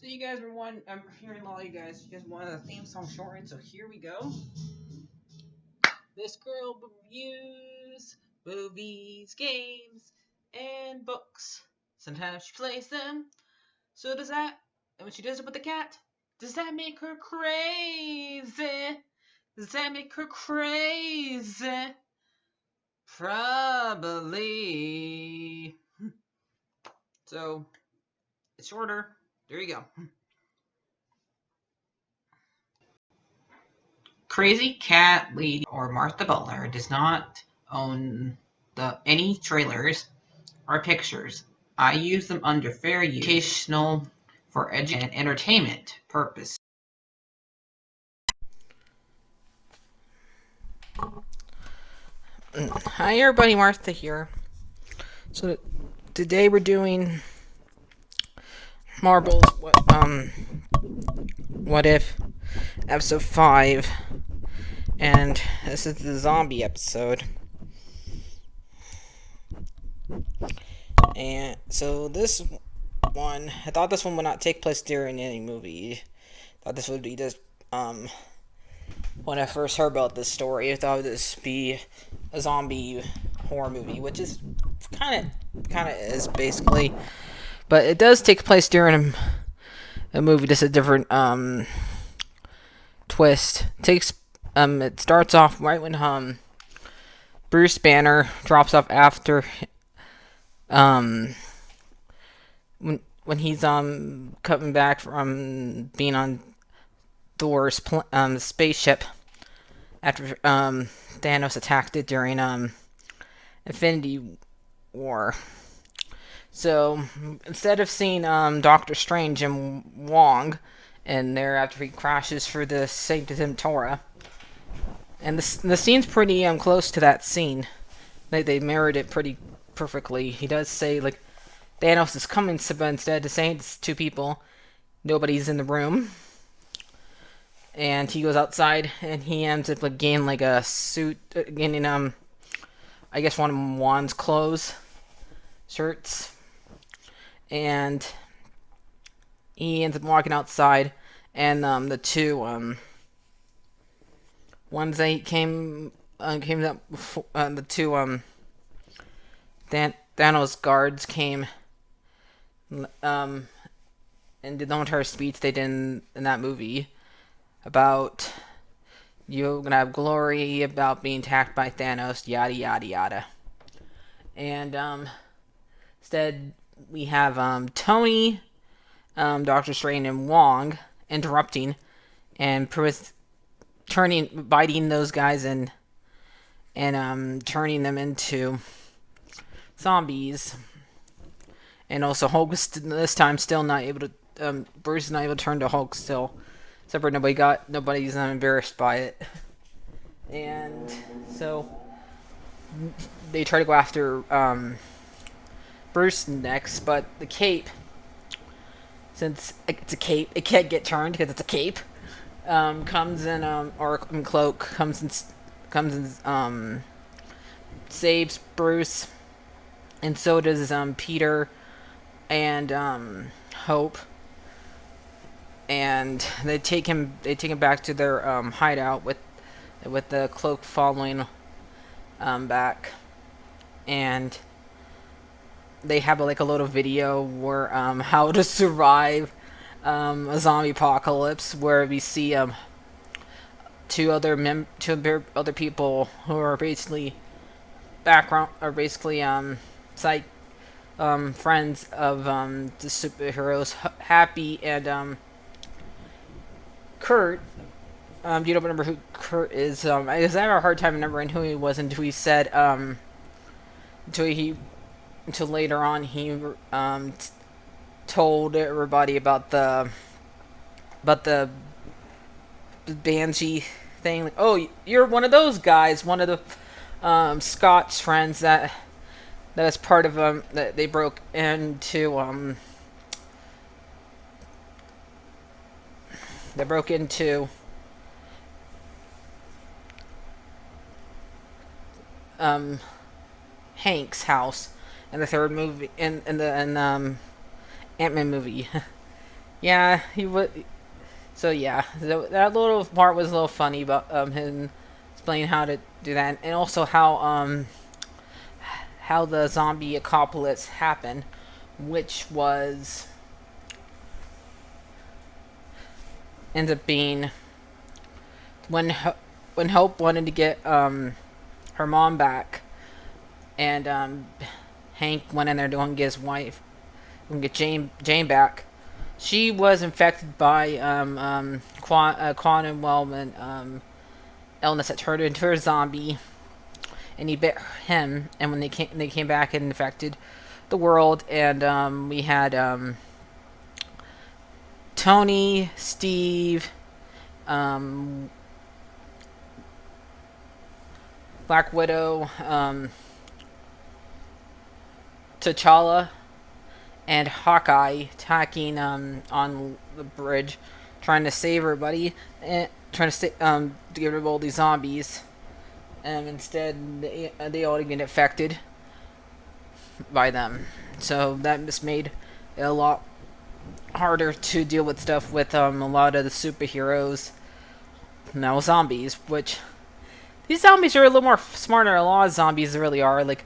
So you guys were I'm hearing a lot of you guys wanted a theme song shortened, so here we go. This girl reviews movies, games, and books. Sometimes she plays them. So does that, and when she does it with the cat, does that make her crazy? Does that make her crazy? Probably. So, it's shorter. There you go. Crazy Cat Lady or Martha Butler does not own any trailers or pictures. I use them under fair use, educational, for education and entertainment purpose. Hi everybody, Martha here. So today we're doing Marvel's What If episode 5, and this is the zombie episode. And so this one, I thought this one would not take place during any movie. I thought this would be just when I first heard about this story, I thought this would be a zombie horror movie, which is kind of is basically, but it does take place during a movie, just a different twist. It starts off right when Bruce Banner drops off after when he's coming back from being on Thor's spaceship after Thanos attacked it during Infinity War. So instead of seeing Doctor Strange and Wong and there after he crashes for the Sanctum Tora, and the scene's pretty close to that scene. They mirrored it pretty perfectly. He does say like Thanos is coming, but instead of saying it's two people, nobody's in the room. And he goes outside and he ends up like getting like a suit, getting I guess one of Wanda's clothes, shirts, and he ends up walking outside, and the two ones that came up before, the two Thanos guards came and did the entire speech they did in that movie about you're gonna have glory about being attacked by Thanos, yada yada yada. And instead we have Tony, Doctor Strange, and Wong interrupting and biting those guys and turning them into zombies. And also Hulk is this time still not able to. Bruce is not able to turn to Hulk still. Except for nobody's embarrassed by it. And so they try to go after Bruce next, but the cape, since it's a cape, it can't get turned because it's a cape. Comes in or cloak comes and saves Bruce, and so does Peter and Hope. And they take him back to their hideout with the cloak following back, and they have like a little video where how to survive a zombie apocalypse, where we see two other people who are basically psych friends of the superheroes, Happy and Kurt. You don't remember who Kurt is. I have a hard time remembering who he was until he said until later on he told everybody about the Banshee thing. Like, oh, you're one of those guys, one of the Scotch friends that is part of that they broke into Hank's house in the third movie in the Ant-Man movie. Yeah, he would. So yeah, so that little part was a little funny about him explaining how to do that, and also how the zombie apocalypse happened, which was ends up being when when Hope wanted to get her mom back, and Hank went in there to go and get his wife, and get Jane back. She was infected by quantum Wellman illness that turned her into a zombie, and he bit him. And when they came back and infected the world, and we had Tony, Steve, um, Black Widow, T'Challa, and Hawkeye attacking on the bridge, trying to save everybody, and trying to get rid of all these zombies. And instead, they all get infected by them. So that just made it a lot harder to deal with stuff with a lot of the superheroes. Now zombies, which these zombies are a little more smarter than a lot of zombies really are. Like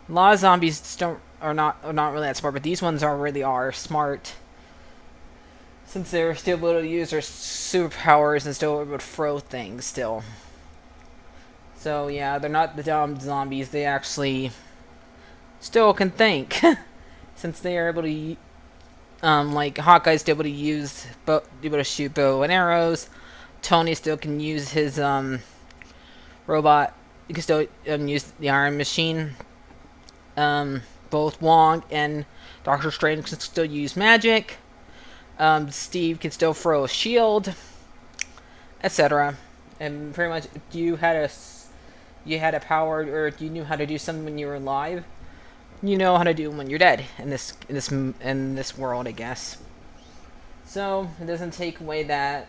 a lot of zombies are not really that smart, but these ones really are smart. Since they're still able to use their superpowers and still able to throw things still. So yeah, they're not the dumb zombies. They actually still can think, since they are able to, like Hawkeye's still able to able to shoot bow and arrows. Tony still can use his robot. You can still use the Iron Machine. Both Wong and Doctor Strange can still use magic. Steve can still throw a shield, etc. And pretty much, if you had a power, or if you knew how to do something when you were alive, you know how to do it when you're dead in this world, I guess. So it doesn't take away that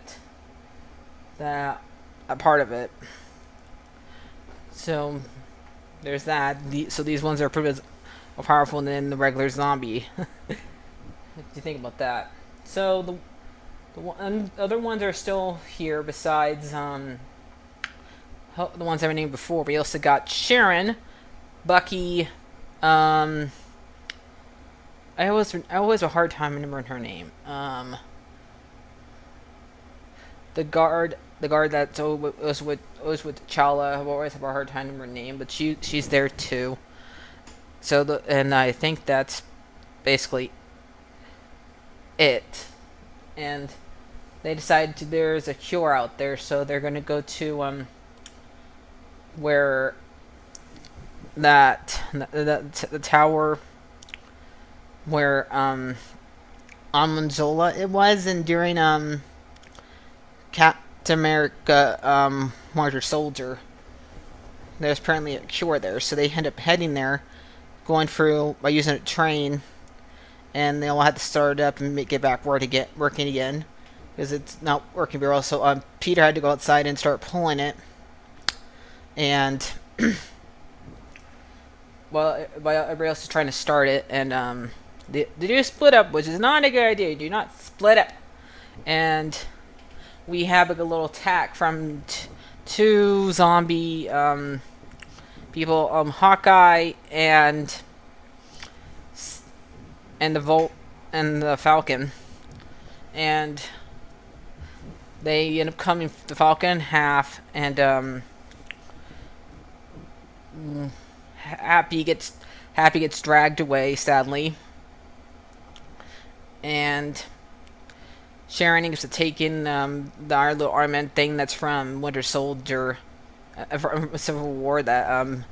a part of it. So there's that. So these ones are pretty more powerful than the regular zombie. What do you think about that? So the other ones are still here besides the ones I named before. We also got Sharon, Bucky. I always have a hard time remembering her name. The guard that was with T'Challa. I always have a hard time remembering her name, but she's there too. So and I think that's basically it. And they decided there's a cure out there, so they're gonna go to where the tower where Amanzola it was, and during Captain America Winter Soldier, there's apparently a cure there, so they end up heading there, going through by using a train, and they all had to start it up and get back working again, because it's not working very well. So Peter had to go outside and start pulling it, and while everybody else is trying to start it, and they do split up, which is not a good idea. Do not split up. And we have a little attack from two zombie people, Hawkeye and the Falcon, and they end up coming the Falcon in half, and Happy gets dragged away, sadly, and Sharon gets to take in the little armament thing that's from Winter Soldier, from Civil War, that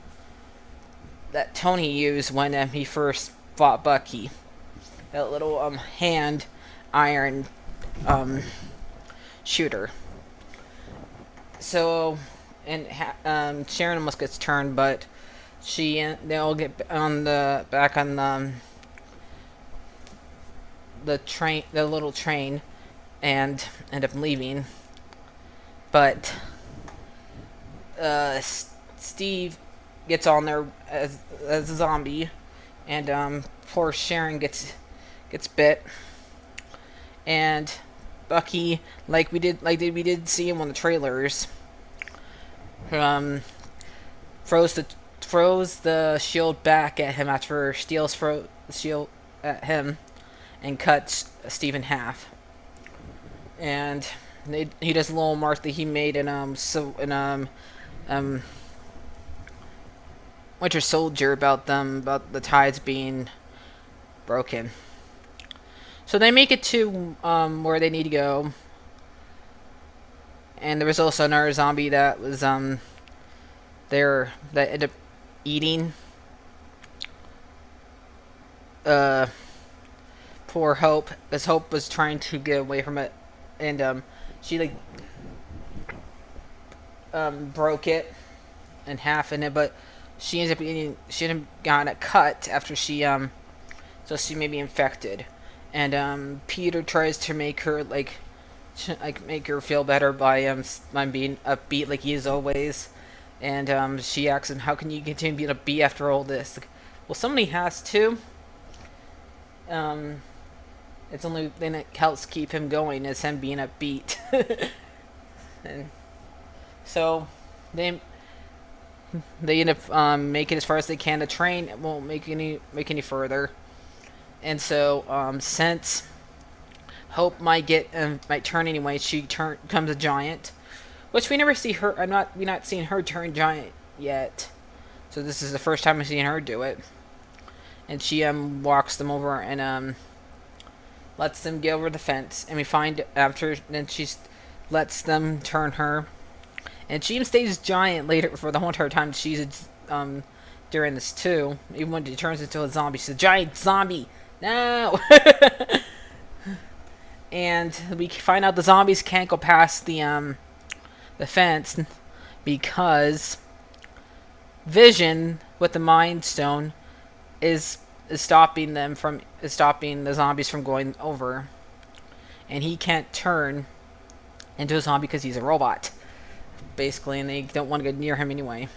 Tony used when he first fought Bucky. That little hand iron shooter. So, and Sharon almost gets turned, but they all get back on the train, the little train, and end up leaving. But Steve gets on there as a zombie, and poor Sharon gets bit, and Bucky, we did see him on the trailers, um, throws the shield back at him after Steel's throw the shield at him and cuts Steve in half. And he does a little mark that he made in um Winter Soldier about the tides being broken. So they make it to where they need to go. And there was also another zombie that was there that ended up eating poor Hope, as Hope was trying to get away from it, and she broke it in half in it, but she ends up eating. She ended up got a cut after so she may be infected, and Peter tries to make her make her feel better by being upbeat like he is always, and she asks him, "How can you continue being upbeat after all this?" Like, well, somebody has to. It's the only thing that helps keep him going is him being upbeat. And so they end up making as far as they can. The train won't make any further, and so since Hope might turn anyway, she becomes a giant, which we never see her. We're not seeing her turn giant yet, so this is the first time we've seen her do it. And she walks them over and lets them get over the fence, and we find after then she lets them turn her, and she even stays giant later for the whole entire time she's during this too. Even when she turns into a zombie, she's a giant zombie. No. And we find out the zombies can't go past the fence because Vision with the Mind Stone is stopping the zombies from going over, and he can't turn into a zombie because he's a robot, basically, and they don't want to go near him anyway.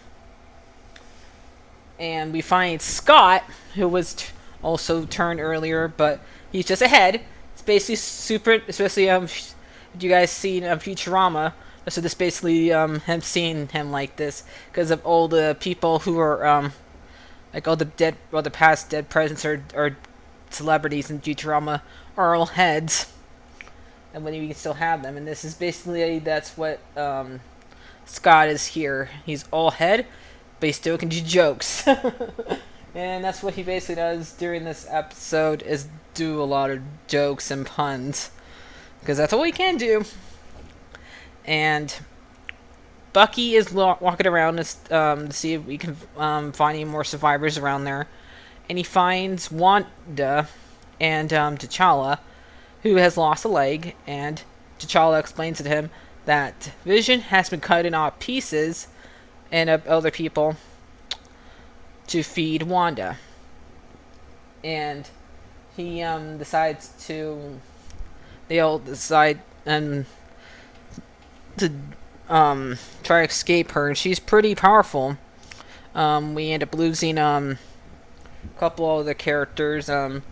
And we find Scott, who was also turned earlier, but he's just ahead. It's basically super, especially you guys seen Futurama. So this basically him seeing him like this because of all the people who are like all the past dead presidents or celebrities in Futurama are all heads, and when you can still have them. And this is basically that's what Scott is here. He's all head, but he still can do jokes. And that's what he basically does during this episode, is do a lot of jokes and puns, because that's all he can do. And Bucky is walking around to see if we can find any more survivors around there. And he finds Wanda and T'Challa, who has lost a leg. And T'Challa explains to him that Vision has been cut in off pieces and other people to feed Wanda. And he decides to... They all decide to try to escape her, and she's pretty powerful. We end up losing a couple of the characters to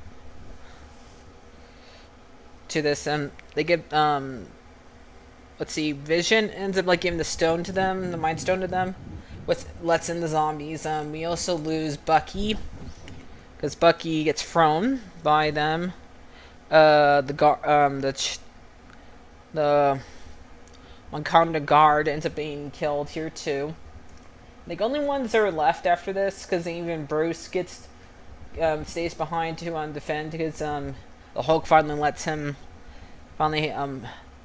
this, and they get let's see, Vision ends up giving the stone to them, the Mind Stone to them, which lets in the zombies. We also lose Bucky because Bucky gets thrown by them. The Wakanda guard ends up being killed here too. The only ones that are left after this, because even Bruce stays behind to defend, because the Hulk finally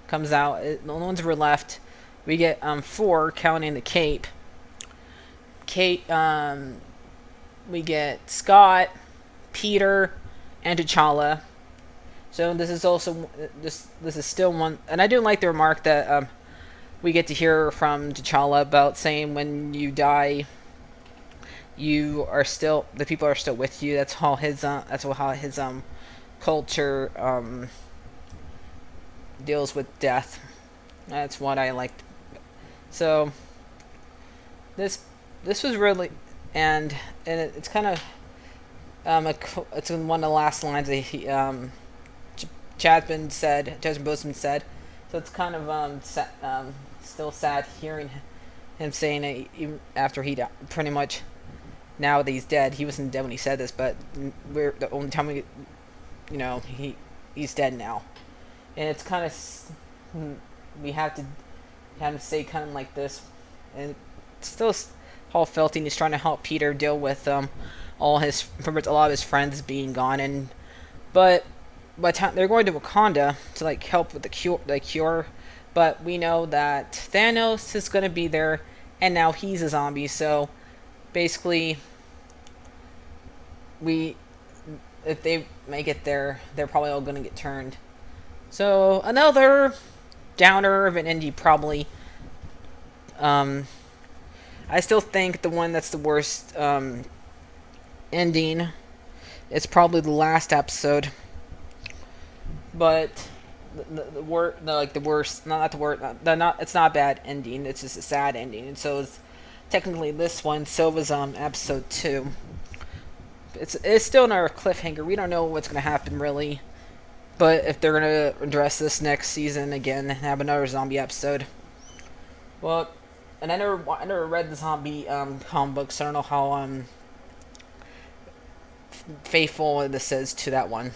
comes out. The only ones that were left, we get 4 counting the Cape. We get Scott, Peter, and T'Challa. So this is also this is still one, and I do like the remark that we get to hear from T'Challa about saying when you die, the people are still with you. That's how his culture deals with death. That's what I liked. So this was really, and it's kind of it's one of the last lines that Jasmine Boseman said. So it's kind of still sad hearing him saying it even after he pretty much, now that he's dead. He wasn't dead when he said this, but we're the only time he's dead now, and it's kind of, we have to have him say kind of like this, and it's still heartfelt. He's trying to help Peter deal with a lot of his friends being gone, and but by the time they're going to Wakanda to like help with the cure, but we know that Thanos is going to be there, and now he's a zombie. So basically, if they make it there, they're probably all going to get turned. So another downer of an indie, probably. I still think the one that's the worst ending is probably the last episode. But the worst, it's not a bad ending. It's just a sad ending, and so it's technically this one. So was episode 2. It's still another cliffhanger. We don't know what's gonna happen really, but if they're gonna address this next season again and have another zombie episode. Well, and I never read the zombie comic books. So I don't know how faithful this is to that one,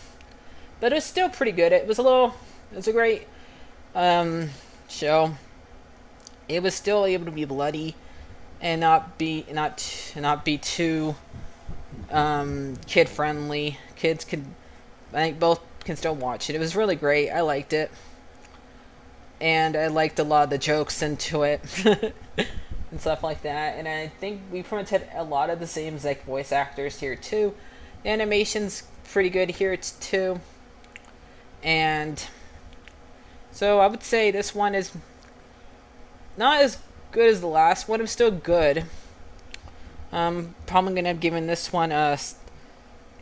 but it's still pretty good. It was a great show. It was still able to be bloody and not be too kid friendly. Kids can, I think both can still watch it. It was really great. I liked it, and I liked a lot of the jokes into it and stuff like that. And I think we pretty much had a lot of the same like voice actors here too. The animation's pretty good here too, and so I would say this one is not as good as the last one. It's still good. Probably gonna have given this one a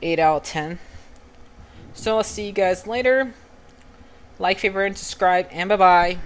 8 out of 10. So I'll see you guys later. Like, favorite, and subscribe, and bye bye.